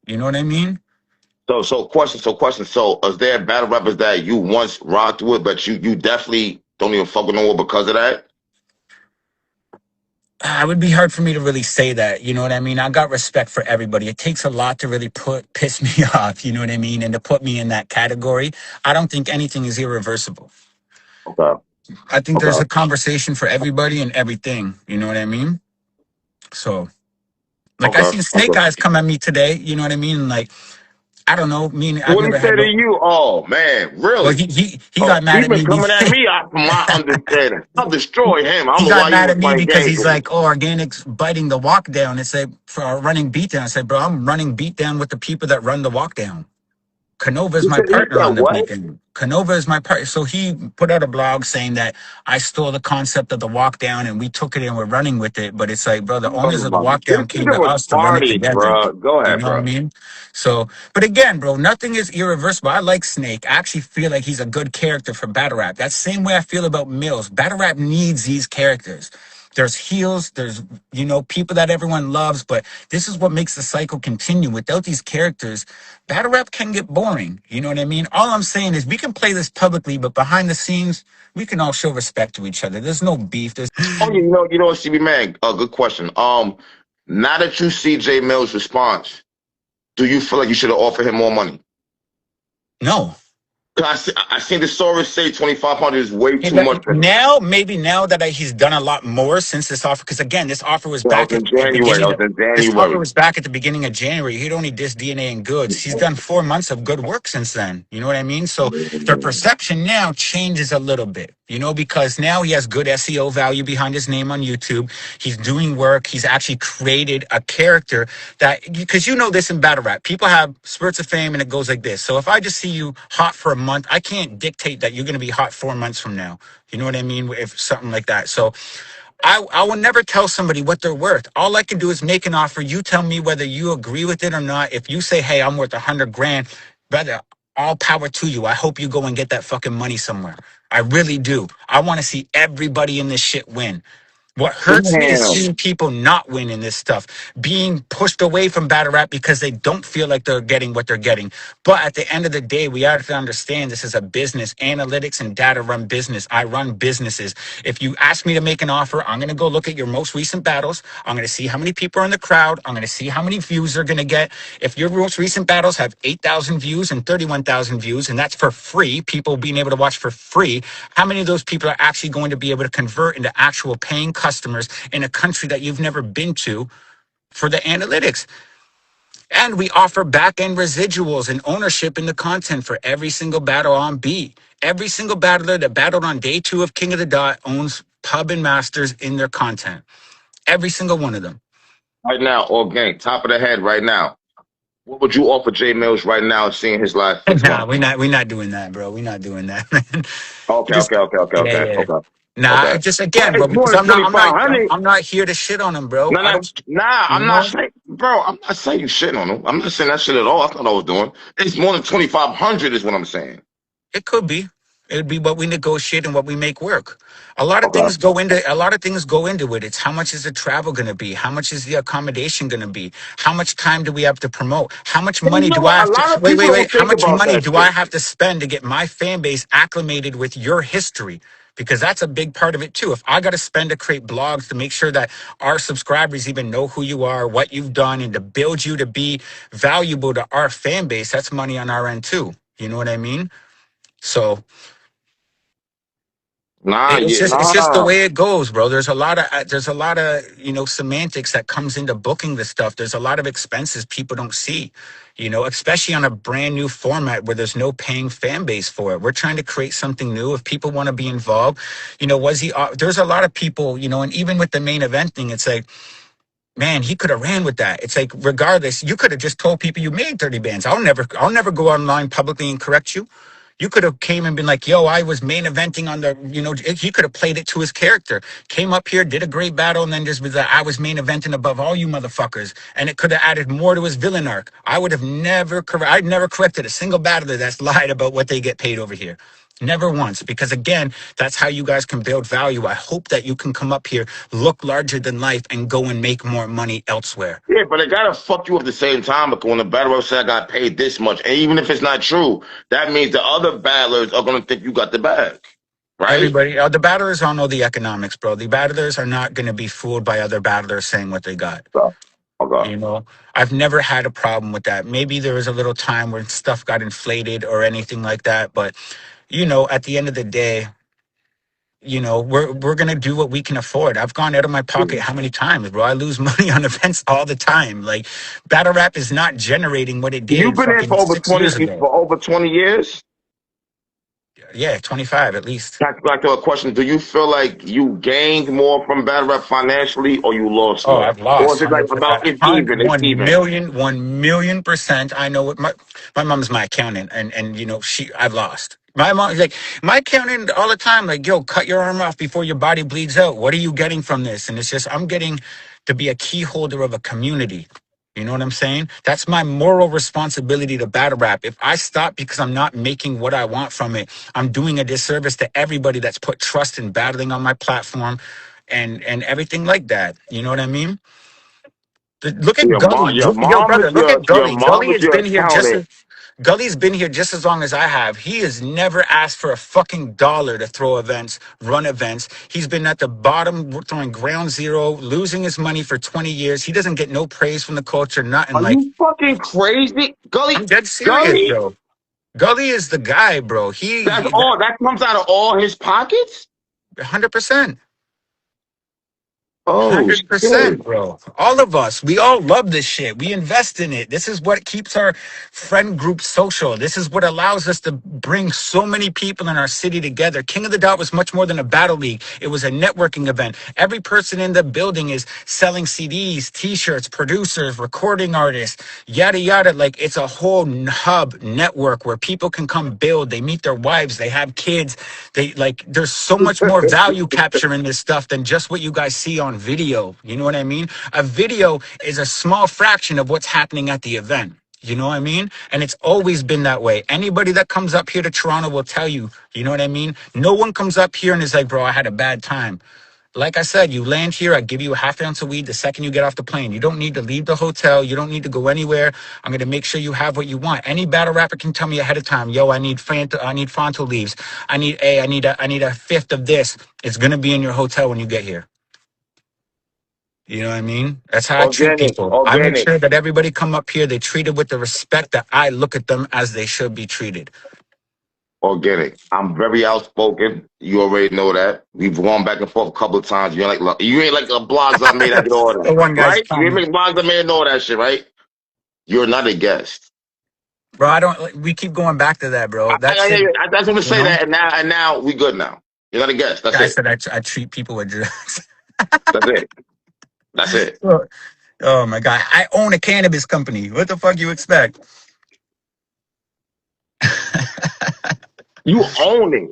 You know what I mean? So, question. So, is there battle rappers that you once rocked with, but you definitely don't even fuck with no more because of that? It would be hard for me to really say that. You know what I mean? I got respect for everybody. It takes a lot to really piss me off. You know what I mean? And to put me in that category, I don't think anything is irreversible. Okay. I think there's Okay. a conversation for everybody and everything. You know what I mean? So, like, I Okay. seen Snake Okay. Eyes come at me today. You know what I mean? Like, I don't know. Me, I've What did never he say had to no. you? Oh man, Well, really? he Oh, got mad he at been me. coming at me out from my understanding. I'll destroy him. I He don't know got why you mad was at me playing because games he's with me. like, "Oh, Organic's biting the walk down." It's like for a running beat down. I said, "Bro, I'm running beat down with the people that run the walk down. Canova is my He partner said on the what? beacon. Canova is my partner." So he put out a blog saying that I stole the concept of the walk down and we took it and we're running with it. But it's like, bro, the Oh owners of the my! walk This down came nigga to was us to run it party, together. bro. Go You ahead, know what I bro. mean? So, but again, bro, nothing is irreversible. I like Snake. I actually feel like he's a good character for battle rap. That's the same way I feel about Mills. Battle rap needs these characters. There's heels, there's, people that everyone loves, but this is what makes the cycle continue. Without these characters, battle rap can get boring. You know what I mean? All I'm saying is we can play this publicly, but behind the scenes, we can all show respect to each other. There's no beef. There's Oh, you know, CB man. Good question. Now that you see Jay Mill's response, do you feel like you should have offered him more money? no. 'Cause I seen the source say 2,500 is way Yeah, too much for him. now, maybe now that he's done a lot more since this offer, because again, this offer was That was back at in the January. That beginning. was in This offer January. was back at the beginning of January. He'd only dissed DNA and Goods. He's done 4 months of good work since then. You know what I mean? So the perception now changes a little bit. Because now he has good SEO value behind his name on YouTube. He's doing work. He's actually created a character that, because this in battle rap, people have spurts of fame and it goes like this. So if I just see you hot for a month, I can't dictate that you're going to be hot 4 months from now. You know what I mean? If something like that. So I will never tell somebody what they're worth. All I can do is make an offer. You tell me whether you agree with it or not. If you say, hey, I'm worth 100 grand, brother, all power to you. I hope you go and get that fucking money somewhere. I really do. I want to see everybody in this shit win. What hurts me is Damn. seeing people not winning this stuff, being pushed away from battle rap because they don't feel like they're getting what they're getting. But at the end of the day, we have to understand this is a business. Analytics and data run business. I run businesses. If you ask me to make an offer, I'm going to go look at your most recent battles. I'm going to see how many people are in the crowd. I'm going to see how many views they're going to get. If your most recent battles have 8,000 views and 31,000 views, and that's for free, people being able to watch for free, how many of those people are actually going to be able to convert into actual paying customers in a country that you've never been to for the analytics? And we offer back end residuals and ownership in the content for every single battle on beat. Every single battler that battled on day 2 of King of the Dot owns pub and masters in their content. Every single one of them. Right now, Organik, top of the head right now. What would you offer Jay Mills right now, seeing his last six Nah, months? we're not doing that, bro. We're not doing that, man. Okay, Just okay, okay, okay, yeah, okay, yeah. okay, Nah, okay. just But again, bro, it's more because than I'm not, I'm not, I'm, 2,500. I'm not here to shit on him, bro. No, I no, don't, nah, you I'm not know. saying, bro, I'm not saying you shitting on him. I'm not saying that shit at all. That's not what I was doing. It's more than 2,500 is what I'm saying. It could be. It'd be what we negotiate and what we make work. Okay. A lot of things go into it. It's how much is the travel going to be? How much is the accommodation going to be? How much time do we have to promote? How much And you money know do I what? A have lot to of wait, people wait, wait? don't How think much about money that do I shit. have to spend to get my fan base acclimated with your history? Because that's a big part of it too. If I got to spend to create blogs to make sure that our subscribers even know who you are, what you've done, and to build you to be valuable to our fan base, that's money on our end too. You know what I mean? So Nah, it's just the nah. way it goes, bro. There's a lot of semantics that comes into booking this stuff. There's a lot of expenses people don't see, especially on a brand new format where there's no paying fan base for it. We're trying to create something new. If people want to be involved, was he? There's a lot of people, and even with the main event thing, it's like, man, he could have ran with that. It's like, regardless, you could have just told people you made 30 bands. I'll never go online publicly and correct you. You could have came and been like, yo, I was main eventing on he could have played it to his character. Came up here, did a great battle, and then just was like, I was main eventing above all you motherfuckers. And it could have added more to his villain arc. I'd never corrected a single battler that's lied about what they get paid over here. Never once, because again, that's how you guys can build value. I hope that you can come up here, look larger than life, and go and make more money elsewhere. Yeah, but it gotta fuck you up at the same time because when the battle rap say I got paid this much, and even if it's not true, that means the other battlers are gonna think you got the bag, right? Everybody, the battlers all know the economics, bro. The battlers are not going to be fooled by other battlers saying what they got. So, okay. You know, I've never had a problem with that. Maybe there was a little time when stuff got inflated or anything like that, but you know, at the end of the day, you know, we're gonna do what we can afford. I've gone out of my pocket how many times, bro? I lose money on events all the time. Like, battle rap is not generating what it You've did been in fucking for over 6 years 20 ago. for over 20 years. Yeah, 25 at least. Back to a question: do you feel like you gained more from battle rap financially, or you lost Oh, more, I've or lost is it like 100%. about it's even? It's even. 1,000,000%. I know what my mom's my accountant, and you know I've lost. My mom like my accountant all the time. Like, yo, cut your arm off before your body bleeds out. What are you getting from this? And it's just I'm getting to be a key holder of a community. You know what I'm saying? That's my moral responsibility to battle rap. If I stop because I'm not making what I want from it, I'm doing a disservice to everybody that's put trust in battling on my platform and everything like that. You know what I mean? Look at Gully. Yo, brother, look at Your Gully. mom is your accountant. Gully's been here just as long as I have. He has never asked for a fucking dollar to throw events, run events. He's been at the bottom, throwing ground zero, losing his money for 20 years. He doesn't get no praise from the culture, nothing. Are Like, you fucking crazy, I'm Gully? dead serious, Gully? bro. Gully is the guy, bro. That's all. That comes out of all his pockets. 100%. Oh shit! 100%, bro. All of us, we all love this shit. We invest in it. This is what keeps our friend group social. This is what allows us to bring so many people in our city together. King of the Dot was much more than a battle league. It was a networking event. Every person in the building is selling CDs, t-shirts, producers, recording artists, yada, yada. Like, it's a whole hub network where people can come build. They meet their wives. They have kids. There's so much more value capture in this stuff than just what you guys see on video. You know what I mean? A video is a small fraction of what's happening at the event. You know what I mean? And it's always been that way. Anybody that comes up here to Toronto will tell you, you know what I mean? No one comes up here and is like, bro, I had a bad time. Like I said, you land here, I give you a half ounce of weed the second you get off the plane. You don't need to leave the hotel. You don't need to go anywhere. I'm going to make sure you have what you want. Any battle rapper can tell me ahead of time, yo, I need Fronto leaves. I need a fifth of this. It's going to be in your hotel when you get here. You know what I mean? That's how I treat Organic, people. I make organic, sure that everybody come up here, they treated with the respect that I look at them as they should be treated. organic. I'm very outspoken. You already know that. We've gone back and forth a couple of times. You ain't like the blogs I made. I did all The that, one guy's right? You ain't comment. make blogs I made and all that shit, right? You're not a guest. Bro, we keep going back to that, bro. That shit, I just want to you say know? that, and now we good now. You're not a guest. That's I it. said I treat people with drugs. That's it. That's it. Oh my God. I own a cannabis company. What the fuck you expect? You own it.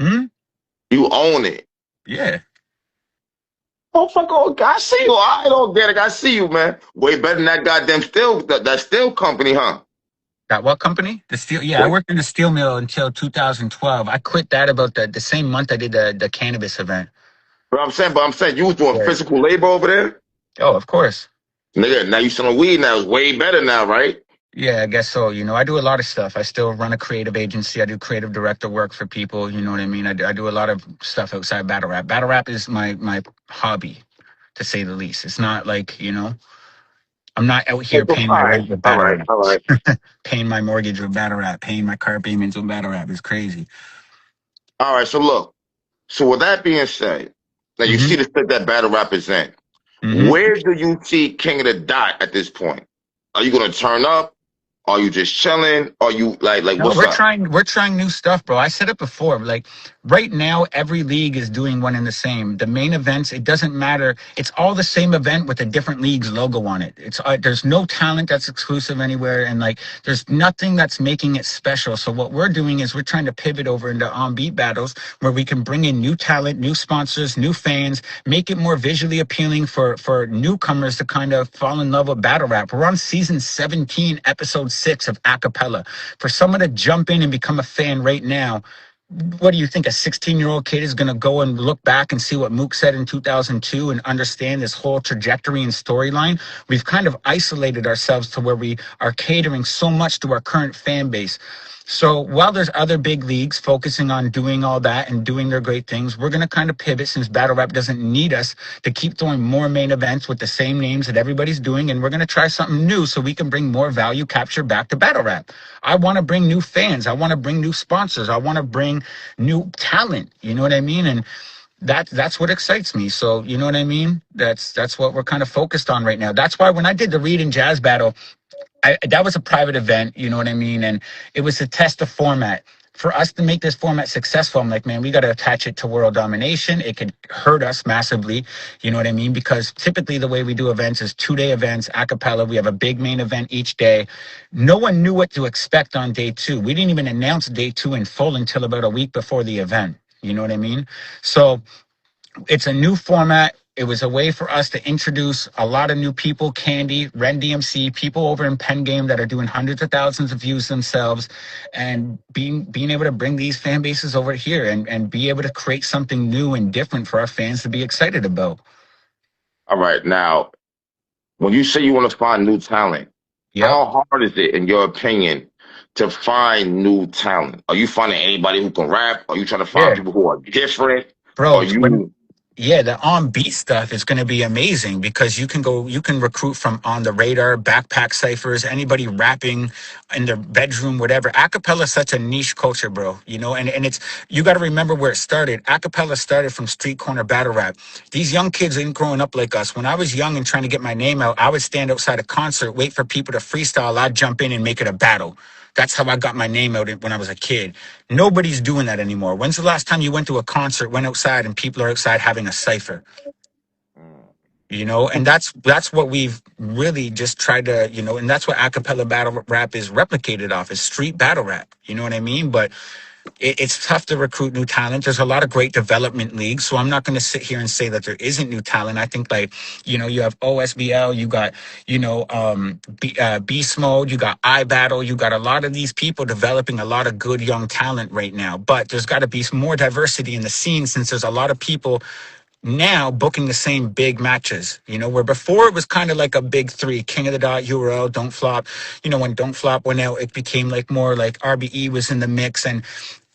Hmm? You own it. Yeah. Oh fuck! Oh, I see you. I don't get it. I see you, man. Way better than that goddamn that steel company, huh? That what company? The steel. Yeah, I Wait, worked in the steel mill until 2012. I quit that about the same month I did the cannabis event. but I'm saying you was doing Yeah. physical labor over there, Oh, of course. nigga. Now you selling weed now. It's way better now, right? Yeah, I guess so. You know, I do a lot of stuff. I still run a creative agency. I do creative director work for people. You know what I mean? I do a lot of stuff outside battle rap. Battle rap is my hobby, to say the least. It's not like, you know, I'm not out here All paying my right, rent with all battle right, rap, all right. paying my mortgage with battle rap, paying my car payments with battle rap. It's crazy. All right. So look. So with that being said, now you Hmm. see the state that battle rap is in. Hmm. Where do you see King of the Dot at this point? Are you gonna turn up? Are you just chilling? Are you like No, what's up? we're trying new stuff, bro. I said it before. Like right now, every league is doing one and the same. The main events, it doesn't matter. It's all the same event with a different league's logo on it. It's there's no talent that's exclusive anywhere, and like there's nothing that's making it special. So what we're doing is we're trying to pivot over into on beat battles where we can bring in new talent, new sponsors, new fans, make it more visually appealing for newcomers to kind of fall in love with battle rap. We're on season 17, episode 6 of acapella. For someone to jump in and become a fan right now, what do you think? A 16-year-old kid is going to go and look back and see what Mook said in 2002 and understand this whole trajectory and storyline? We've kind of isolated ourselves to where we are catering so much to our current fan base. So while there's other big leagues focusing on doing all that and doing their great things, we're going to kind of pivot, since battle rap doesn't need us, to keep throwing more main events with the same names that everybody's doing. And we're going to try something new so we can bring more value capture back to battle rap. I want to bring new fans. I want to bring new sponsors. I want to bring new talent. You know what I mean? And that's what excites me. So, you know what I mean? That's what we're kind of focused on right now. That's why when I did the Reed and Jazz battle, that was a private event, you know what I mean? And it was to test the format. For us to make this format successful, I'm like, man, we got to attach it to world domination. It could hurt us massively, you know what I mean? Because typically the way we do events is 2-day events, a cappella. We have a big main event each day. No one knew what to expect on day 2. We didn't even announce day 2 in full until about a week before the event. You know what I mean? So it's a new format. It was a way for us to introduce a lot of new people, Candy, Ren DMC, people over in Pen Game that are doing hundreds of thousands of views themselves, and being able to bring these fan bases over here and be able to create something new and different for our fans to be excited about. All right. Now, when you say you want to find new talent, Yep. how hard is it, in your opinion, to find new talent? Are you finding anybody who can rap? Are you trying to find Yeah. people who are different? Bro, Are you yeah, the on beat stuff is going to be amazing because you can recruit from on the radar, backpack ciphers, anybody rapping in their bedroom, whatever. Acapella is such a niche culture, bro. You know, and it's, you got to remember where it started. Acapella started from street corner battle rap. These young kids ain't growing up like us. When I was young and trying to get my name out, I would stand outside a concert, wait for people to freestyle. I'd jump in and make it a battle. That's how I got my name out when I was a kid. Nobody's doing that anymore. When's the last time you went to a concert, went outside, and people are outside having a cipher? You know, and that's what we've really just tried to, you know, and that's what acapella battle rap is replicated off, is street battle rap. You know what I mean? But it's tough to recruit new talent. There's a lot of great development leagues, so I'm not going to sit here and say that there isn't new talent. I think, like, you know, you have OSBL, you got, you know, Beast Mode, you got iBattle, you got a lot of these people developing a lot of good young talent right now. But there's got to be more diversity in the scene, since there's a lot of people now booking the same big matches, you know, where before it was kind of like a big 3, King of the Dot, URL, Don't Flop. You know, when Don't Flop went out, it became like more like RBE was in the mix, and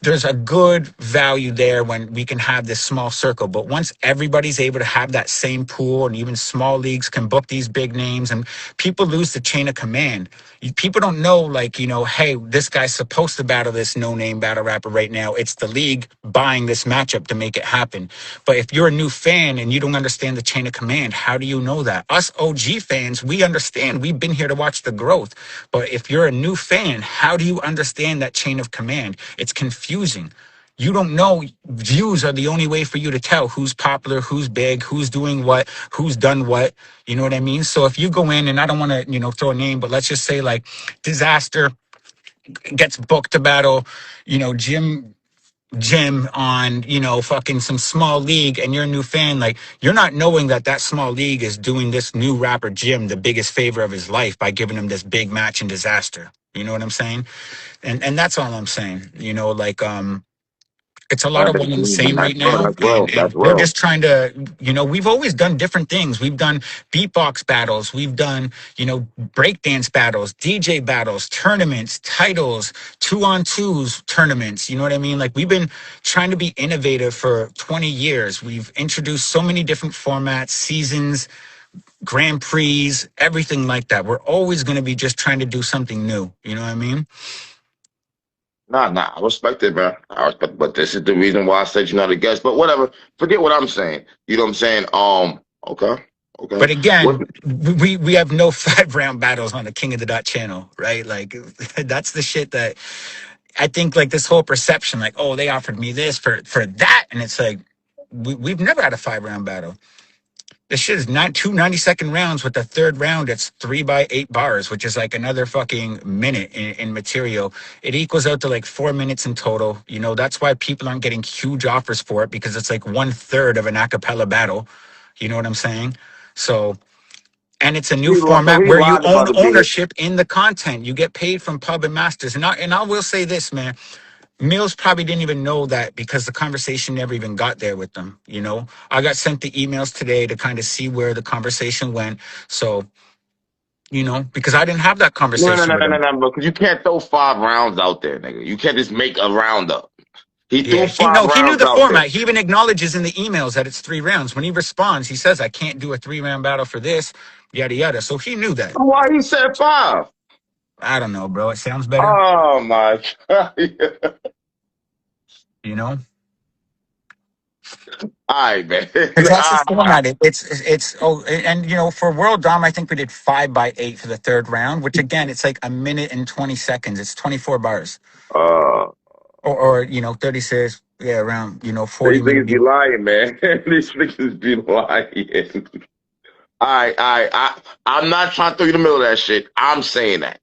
there's a good value there when we can have this small circle. But once everybody's able to have that same pool, and even small leagues can book these big names, and people lose the chain of command. People don't know, like, you know, hey, this guy's supposed to battle this no-name battle rapper right now. It's the league buying this matchup to make it happen. But if you're a new fan and you don't understand the chain of command, how do you know that? Us OG fans, we understand. We've been here to watch the growth. But if you're a new fan, how do you understand that chain of command? It's confusing. You don't know. Views are the only way for you to tell who's popular, who's big, who's doing what, who's done what. You know what I mean? So if you go in, and I don't want to, you know, throw a name, but let's just say like Disaster gets booked to battle, you know, Jim on, you know, fucking some small league, and you're a new fan, like, you're not knowing that that small league is doing this new rapper Jim the biggest favor of his life by giving him this big match in Disaster. You know what I'm saying? And that's all I'm saying. You know, like, it's a lot of one and the same right That's real. now. That's real. That's We're real. just trying to, you know, we've always done different things. We've done beatbox battles. We've done, you know, breakdance battles, DJ battles, tournaments, titles, 2-on-2s tournaments. You know what I mean? Like, we've been trying to be innovative for 20 years. We've introduced so many different formats, seasons, Grand Prix, everything like that. We're always going to be just trying to do something new. You know what I mean? Nah, I respect it, man. I respect, but this is the reason why I said you're not a guest. But whatever, forget what I'm saying. You know what I'm saying? Okay, okay. But What? again, we have no 5-round battles on the King of the Dot channel, right? Like, that's the shit that I think, like, this whole perception, like, oh, they offered me this for that, and it's like, we've never had a 5-round battle. This shit is not 2 90-second rounds. With the third round, it's 3 by 8 bars, which is like another fucking minute in material. It equals out to like 4 minutes in total. You know, that's why people aren't getting huge offers for it, because it's like 1/3 of an acapella battle. You know what I'm saying? So, And it's a new So format he where you lied own about it being. ownership in the content. You get paid from Pub and Masters. And I will say this, man. Mills probably didn't even know that because the conversation never even got there with them. You know, I got sent the emails today to kind of see where the conversation went. So, you know, because I didn't have that No, no, conversation no, with no, no, him. no, because you can't throw 5 rounds out there, nigga. You can't just make a round up. He Yeah, threw five he knew rounds the out there. format. He even acknowledges in the emails that it's 3 rounds. When he responds, he says, "I can't do a 3 round battle for this, yada yada." So he knew that. Why he said 5? I don't know, bro. It sounds better, Oh my god. you know. All right, man. Because that's the format. It's and you know, for World Dom, I think we did 5x8 for the third round, which again, it's like a minute and 20 seconds. It's 24 bars, uh, or you know, 36. Yeah, around 40 these niggas be maybe. lying, man. These niggas be lying. I'm not trying to throw you in the middle of that shit. I'm saying that.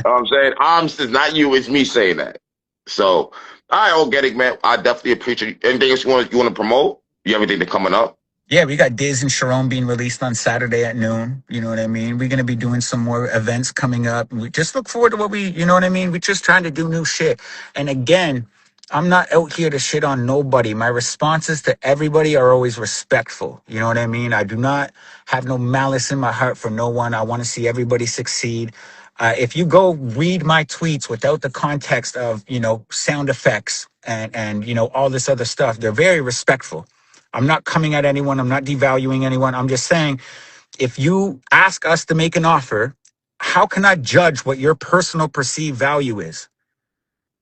You know what I'm saying? It's not you, it's me saying that. So, all right, Organik, man. I definitely appreciate you. Anything else you want to promote? You have anything coming up? Yeah, we got Diz and Sharon being released on Saturday at noon. You know what I mean? We're gonna be doing some more events coming up. We just look forward to you know what I mean? We're just trying to do new shit. And again, I'm not out here to shit on nobody. My responses to everybody are always respectful. You know what I mean? I do not have no malice in my heart for no one. I want to see everybody succeed. If you go read my tweets without the context of, sound effects and all this other stuff, they're very respectful. I'm not coming at anyone. I'm not devaluing anyone. I'm just saying, if you ask us to make an offer, how can I judge what your personal perceived value is?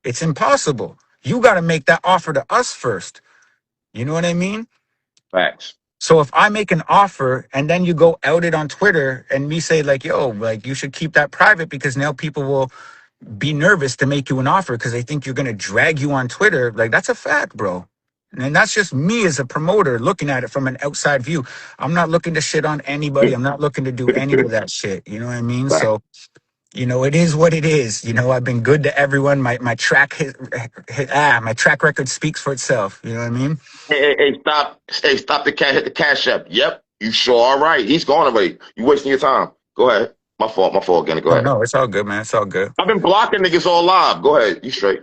It's impossible. You got to make that offer to us first. You know what I mean? Facts. So if I make an offer and then you go out it on Twitter and me say like, yo, like you should keep that private because now people will be nervous to make you an offer because they think you're going to drag you on Twitter. Like, that's a fact, bro. And that's just me as a promoter looking at it from an outside view. I'm not looking to shit on anybody. I'm not looking to do any of that shit. You know what I mean? Facts. So, it is what it is. I've been good to everyone. My my track record speaks for itself. You know what I mean? Hey, stop. Hey, stop the cat. Hit the cash app. Yep. You sure are right. He's gone already. You wasting your time. Go ahead. My fault. My fault again. Go Oh ahead. no, it's all good, man. It's all good. I've been blocking niggas all live. Go ahead. You straight.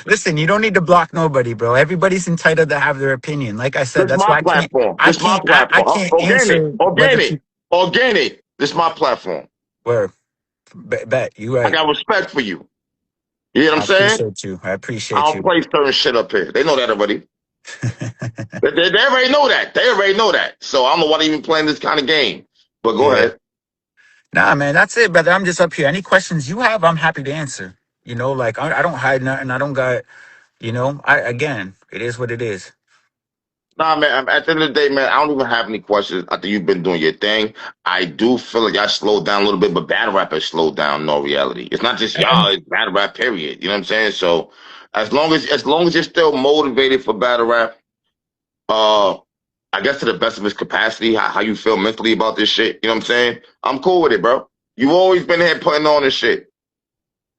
Listen, you don't need to block nobody, bro. Everybody's entitled to have their opinion. Like I said, This that's my why platform. I This my can't, I platform. can't Organic. answer whether Organic. people Organic. This my platform. were. Bet you I right. got respect for you. You know what I I'm saying? appreciate you. I I appreciate don't you. play certain shit up here. They know that already. They already know that. They already know that. So I don't know why they even playing this kind of game. But go Yeah. ahead. Nah, man, that's it, brother. I'm just up here. Any questions you have, I'm happy to answer. Like I don't hide nothing. I don't got. Again, it is what it is. Nah, man. At the end of the day, man, I don't even have any questions. I think you've been doing your thing. I do feel like y'all slowed down a little bit, but battle rap has slowed down. No reality. It's not just y'all. And It's battle rap. Period. You know what I'm saying? So, as long as you're still motivated for battle rap, uh, I guess to the best of his capacity, how you feel mentally about this shit. You know what I'm saying? I'm cool with it, bro. You've always been here putting on this shit.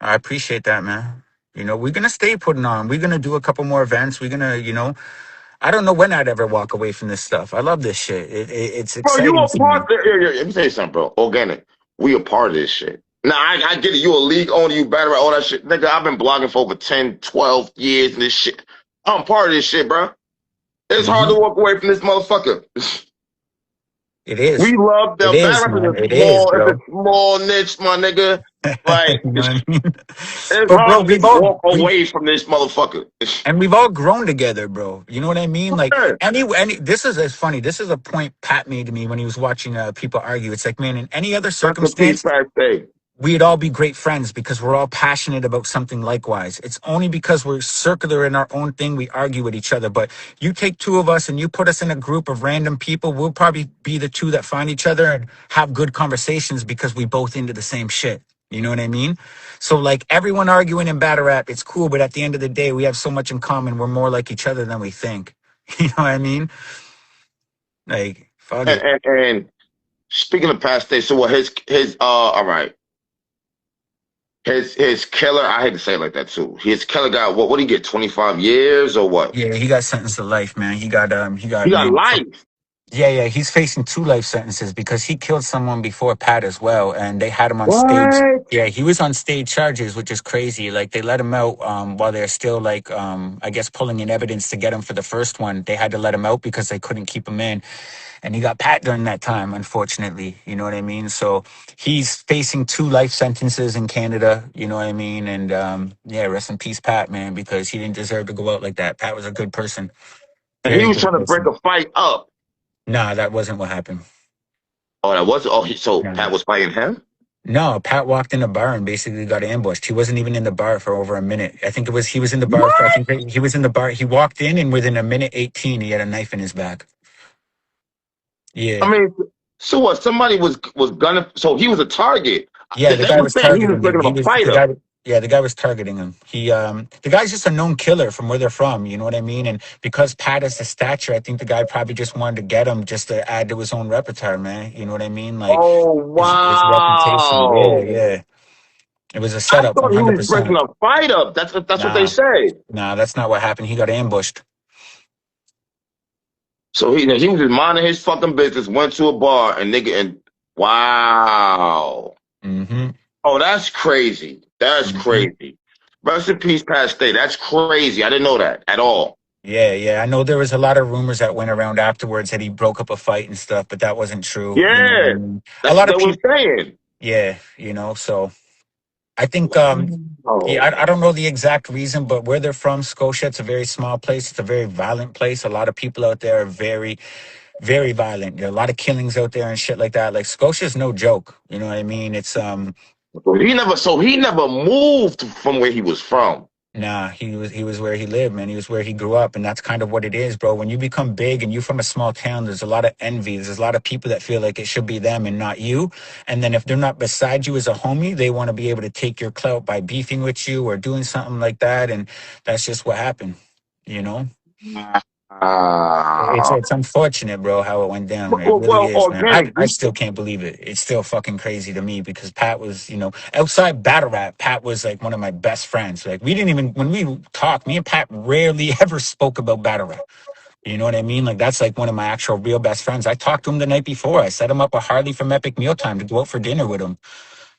I appreciate that, man. We're gonna stay putting on. We're gonna do a couple more events. We're gonna, I don't know when I'd ever walk away from this stuff. I love this shit. It's Bro, you exciting a to part. me. Let me tell you something, bro. Organic. We a part of this shit. Now, I get it. You a league owner. You better all that shit. Nigga, I've been blogging for over 10, 12 years and this shit. I'm part of this shit, bro. It's hard Hmm. to walk away from this motherfucker. It is. We love It the is, battle rap man. is a It is, small, it's a bro. small niche, my nigga. Like, You know it's, what I mean? it's But hard bro, to just walk away from this motherfucker. we've all grown together, bro. You know what I mean? Like Yeah. any this is as funny. This is a point Pat made to me when he was watching people argue. It's like, man, in any other Rest in peace, circumstance, Pat Stay. we'd all be great friends because we're all passionate about something likewise. It's only because we're circular in our own thing we argue with each other. But you take two of us and you put us in a group of random people, we'll probably be the two that find each other and have good conversations because we both into the same shit. You know what I mean? So like everyone arguing in battle rap, it's cool, but at the end of the day, we have so much in common. We're more like each other than we think. You know what I mean? Like, fuck it. And speaking of Pat Stay, so what his all right. His killer, I hate to say it like that too. His killer got what did he get, 25 years or what? Yeah, he got sentenced to life, man. He got He got maybe life. Yeah, yeah, he's facing two life sentences because he killed someone before Pat as well, and they had him on stage. What? Yeah, he was on stage charges, which is crazy. Like they let him out while they're still like I guess pulling in evidence to get him for the first one. They had to let him out because they couldn't keep him in, and he got Pat during that time. Unfortunately, you know what I mean. So he's facing two life sentences in Canada. You know what I mean, and yeah, rest in peace, Pat, man, because he didn't deserve to go out like that. Pat was a good person, And he very was good trying to break person. a fight up. Nah, that wasn't what happened. Oh, that was. Oh, so Nah. Pat was fighting him. No, Pat walked in the bar and basically got ambushed. He wasn't even in the bar for over a minute. I think it was he was in the bar for I What? think he was in the bar. He walked in and within a minute 18 he had a knife in his back. I Yeah. mean, so what? Somebody was gunning. So he was a target. Yeah, the They guy were was saying he was targeting him. breaking He a was the fighter. guy yeah, the guy was targeting him. He the guy's just a known killer from where they're from, you know what I mean? And because Pat has the stature, I think the guy probably just wanted to get him just to add to his own repertoire, man. You know what I mean? Like Oh his reputation. Yeah, wow! yeah. It was a I setup thought he was breaking 100%. a fight up. That's what they Nah. say. Nah, that's not what happened. He got ambushed. So he was just minding his fucking business. Went to a bar and nigga and wow. Mhm. Oh, that's crazy. That's Mhm. crazy. Rest in peace, Pat Stay. That's crazy. I didn't know that at all. Yeah, yeah. I know there was a lot of rumors that went around afterwards that he broke up a fight and stuff, but that wasn't true. You know what I Yeah, mean? A that's what lot they of were people, saying. yeah, you know, so I think yeah, Wow. I don't know the exact reason, but where they're from, Scotia, it's a very small place. It's a very violent place. A lot of people out there are very, very violent. There are a lot of killings out there and shit like that. Like Scotia's no joke. You know what I mean? It's So he never moved from where he was from. Nah, he was where he lived, man. He was where he grew up, and that's kind of what it is, bro. When you become big and you're from a small town, there's a lot of envy. There's a lot of people that feel like it should be them and not you. And then if they're not beside you as a homie, they want to be able to take your clout by beefing with you or doing something like that. And that's just what happened, you know? It's Ah. it's unfortunate, bro, how it went down. It really Well, is, man. I, organic. I still can't believe it. It's still fucking crazy to me because Pat was, outside battle rap, Pat was like one of my best friends. Like we didn't even when we talked, me and Pat rarely ever spoke about battle rap. You know what I mean? Like that's like one of my actual real best friends. I talked to him the night before. I set him up with Harley from Epic Mealtime to go out for dinner with him.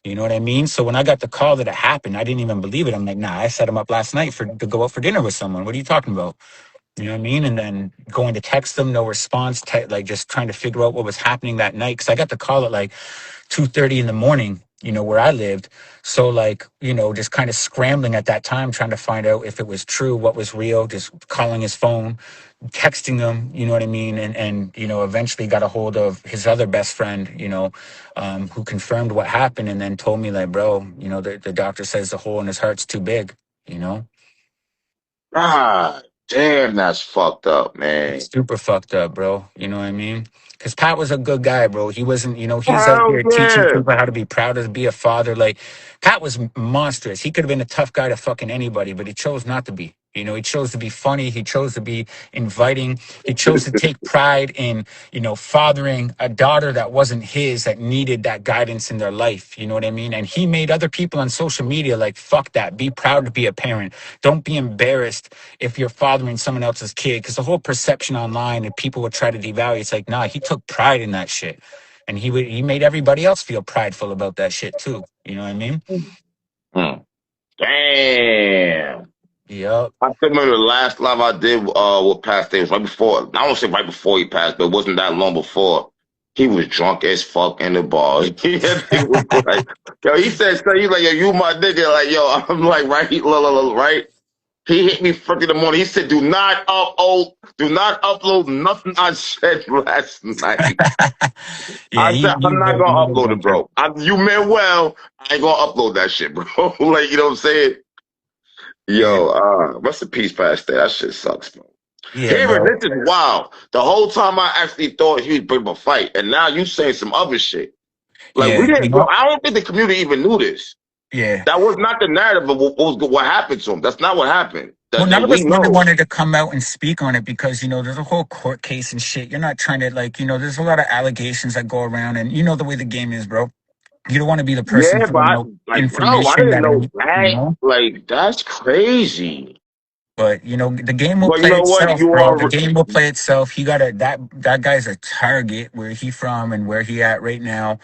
You know what I mean? So when I got the call that it happened, I didn't even believe it. I'm like, nah, I set him up last night for to go out for dinner with someone. What are you talking about? You know what I mean? And then going to text them, no response, like just trying to figure out what was happening that night. Cause I got the call at like 2:30 in the morning, where I lived. So like, just kind of scrambling at that time, trying to find out if it was true, what was real, just calling his phone, texting him, you know what I mean? And eventually got a hold of his other best friend, who confirmed what happened and then told me like, bro, the doctor says the hole in his heart's too big, you know? Ah, damn, that's fucked up, It's man. super fucked up, bro. You know what I mean? Because Pat was a good guy, bro. He wasn't, he was out Hell there teaching yeah. people how to be proud to be a father. Like, Pat was monstrous. He could have been a tough guy to fucking anybody, but he chose not to be. He chose to be funny. He chose to be inviting. He chose to take pride in, fathering a daughter that wasn't his, that needed that guidance in their life. You know what I mean? And he made other people on social media like, fuck that. Be proud to be a parent. Don't be embarrassed if you're fathering someone else's kid. Because the whole perception online and people would try to devalue, it's like, nah, he took pride in that shit. And he made everybody else feel prideful about that shit too. You know what I mean? Hmm. Damn. Yep. I still remember the last live I did with Pat Stay was right before. I don't say right before he passed, but it wasn't that long before. He was drunk as fuck in the bar. He was like, yo, he said, so he's like, yo, you my nigga. Like, yo, I'm like, right, right. He hit me first in the morning. He said, do not upload nothing I said last night. Yeah, I he said, he I'm was not a, he gonna was a upload it, drunker. bro. You meant well. I ain't gonna upload that shit, bro. Like, you know what I'm saying? Yeah. Yo, rest in peace, past that. That shit sucks, bro. Yeah, Hearing bro. this is wild. The whole time I actually thought he was bringing a fight, and now you saying some other shit. Like we Yeah. didn't. Yo, I don't think the community even knew this. Yeah. That was not the narrative of what happened to him. That's not what happened. Well, none That of we us really know. wanted to come out and speak on it because, there's a whole court case and shit. You're not trying to like, there's a lot of allegations that go around and you know the way the game is, bro. You don't want to be the person Yeah, but putting out like, bro, I information didn't that know ain't, that. Like, that's crazy. But the game will But you play know what? itself, You bro. The are. game will play itself. He got that guy's a target where he from and where he at right now.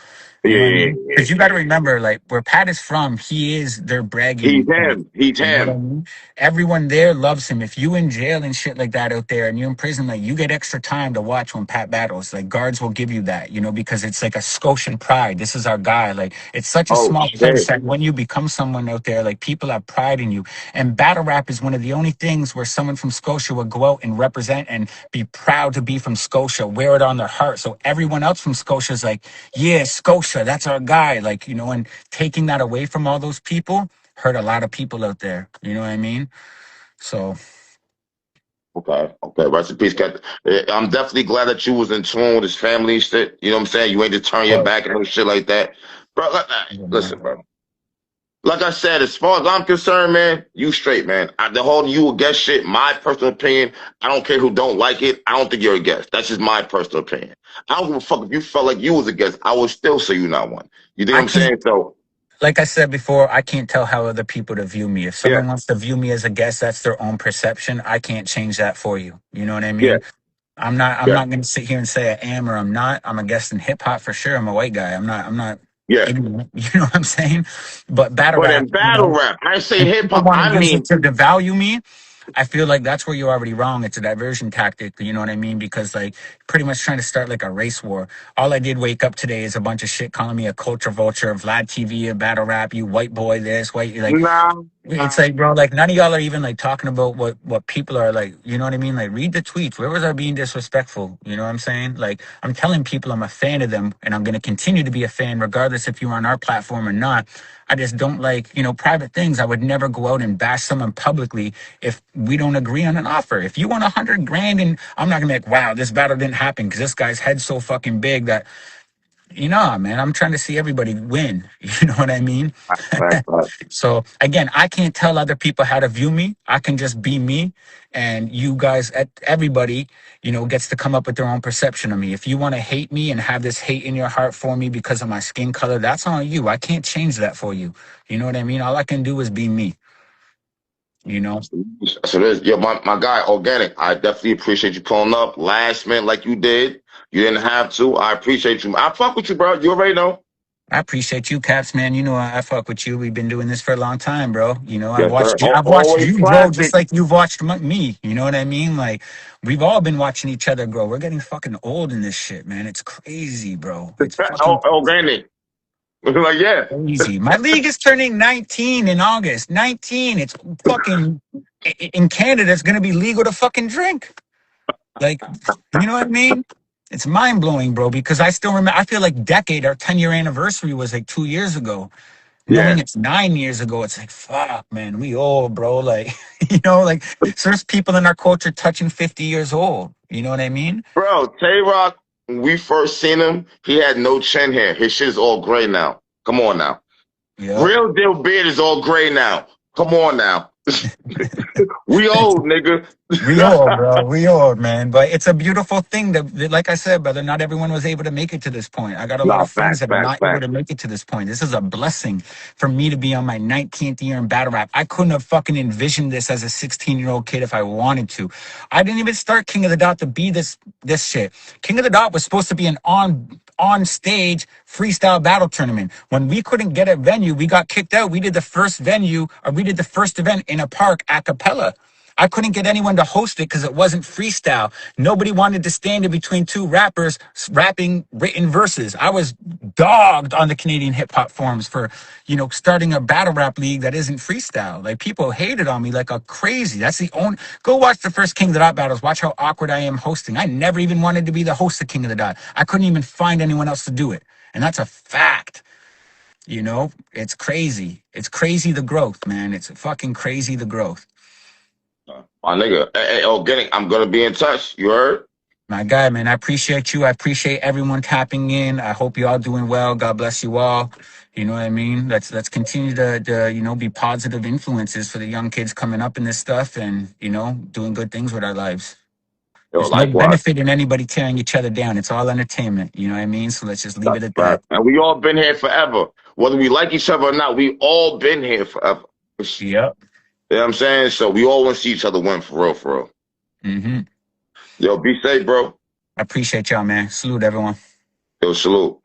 You Yeah, know what I yeah, mean? yeah, Because you got to yeah. remember, like where Pat is from, he is their He's bragging point. him. He's You know what I him. mean? Everyone there loves him. If you in jail and shit like that out there, and you're in prison, like you get extra time to watch when Pat battles. Like guards will give you that, because it's like a Scotian pride. This is our guy. Like it's such a Oh small place shit. that when you become someone out there, like people have pride in you. And battle rap is one of the only things where someone from Scotia would go out and represent and be proud to be from Scotia, wear it on their heart. So everyone else from Scotia is like, yeah, Scotia, that's our guy. Like, and taking that away from all those people hurt a lot of people out there. You know what I mean? So, Okay, okay. Rest in peace, Captain. I'm definitely glad that you was in tune with his family and shit. You know what I'm saying? You ain't just turn your but, back and shit like that, bro. yeah, Listen, man. bro. Like I said, as far as I'm concerned, man, you straight, man. The whole you a guest shit, my personal opinion. I don't care who don't like it. I don't think you're a guest. That's just my personal opinion. I don't give a fuck if you felt like you was a guest. I would still say you not one. You think what I I'm can't, saying? So like I said before, I can't tell how other people to view me. If yeah, someone wants to view me as a guest, that's their own perception. I can't change that for you. You know what I yeah, mean? I'm yeah, not gonna sit here and say I am or I'm not. I'm a guest in hip hop for sure. I'm a white guy. I'm not yeah. ignorant. You know what I'm saying? But battle But rap, in battle rap, I say and hip people hop. want to I use it mean, to devalue me. I feel like that's where you're already wrong. It's a diversion tactic. You know what I mean? Because like pretty much trying to start like a race war. All I did wake up today is a bunch of shit calling me a culture vulture, Vlad TV, a battle rap, you white boy, this white like nah, it's like, bro, like none of y'all are even like talking about what people are like. You know what I mean? Like, read the tweets. Where was I being disrespectful? You know what I'm saying? Like, I'm telling people I'm a fan of them, and I'm gonna continue to be a fan, regardless if you're on our platform or not. I just don't like, private things. I would never go out and bash someone publicly if we don't agree on an offer. If you want 100 grand, and I'm not gonna be like, wow, this battle didn't happen because this guy's head's so fucking big that man, I'm trying to see everybody win. You know what I mean? right, right. So again, I can't tell other people how to view me. I can just be me, and you guys, everybody, gets to come up with their own perception of me. If you want to hate me and have this hate in your heart for me because of my skin color, that's on you. I can't change that for you. You know what I mean? All I can do is be me. You know, So there's yo, my guy, Organic. I definitely appreciate you pulling up last minute like you did. You didn't have to. I appreciate you. I fuck with you, bro. You already know. I appreciate you, Caps, man. I fuck with you. We've been doing this for a long time, bro. I've Yes, sir. watched you. I've watched Always you grow just classic. like you've watched me. You know what I mean? Like we've all been watching each other grow. We're getting fucking old in this shit, man. It's crazy, bro. It's fucking Organic. Like yeah. crazy. My league is turning 19 in August. 19. It's fucking in Canada. It's gonna be legal to fucking drink. Like, you know what I mean? It's mind blowing, bro. Because I still remember. I feel like decade. Our 10-year anniversary was like 2 years ago. Knowing Yeah. it's 9 years ago, it's like, fuck, man, we old, bro. Like, like, so there's people in our culture touching 50 years old. You know what I mean? Bro, Tay Rock, when we first seen him, he had no chin hair. His shit is all gray now. Come on now. Yep. Real deal beard is all gray now. Come on now. We old, nigga. We old, bro. We old, man. But it's a beautiful thing that, like I said, brother, not everyone was able to make it to this point. I got a lot Nah, of friends facts, that are facts, not able facts. to make it to this point. This is a blessing for me to be on my 19th year in battle rap. I couldn't have fucking envisioned this as a 16-year-old kid if I wanted to. I didn't even start King of the Dot to be this shit. King of the Dot was supposed to be an on stage freestyle battle tournament. When we couldn't get a venue, we got kicked out. We did the first event in a park a cappella. I couldn't get anyone to host it because it wasn't freestyle. Nobody wanted to stand in between two rappers rapping written verses. I was dogged on the Canadian hip hop forums for, starting a battle rap league that isn't freestyle. Like people hated on me like a crazy. That's the only. Go watch the first King of the Dot battles. Watch how awkward I am hosting. I never even wanted to be the host of King of the Dot. I couldn't even find anyone else to do it, and that's a fact. It's crazy. It's crazy the growth, man. It's fucking crazy the growth. My nigga. Hey, Organic, I'm gonna be in touch. You heard? My guy, man, I appreciate you. I appreciate everyone tapping in. I hope you all doing well. God bless you all. You know what I mean? Let's continue to be positive influences for the young kids coming up in this stuff and, doing good things with our lives. Yo, There's no likewise. benefit in anybody tearing each other down. It's all entertainment. You know what I mean? So let's just leave That's it at right. that. And we all been here forever. Whether we like each other or not, we all been here forever. Yep. You know what I'm saying? So we all want to see each other win for real, for real. Mm-hmm. Yo, be safe, bro. I appreciate y'all, man. Salute everyone. Yo, salute.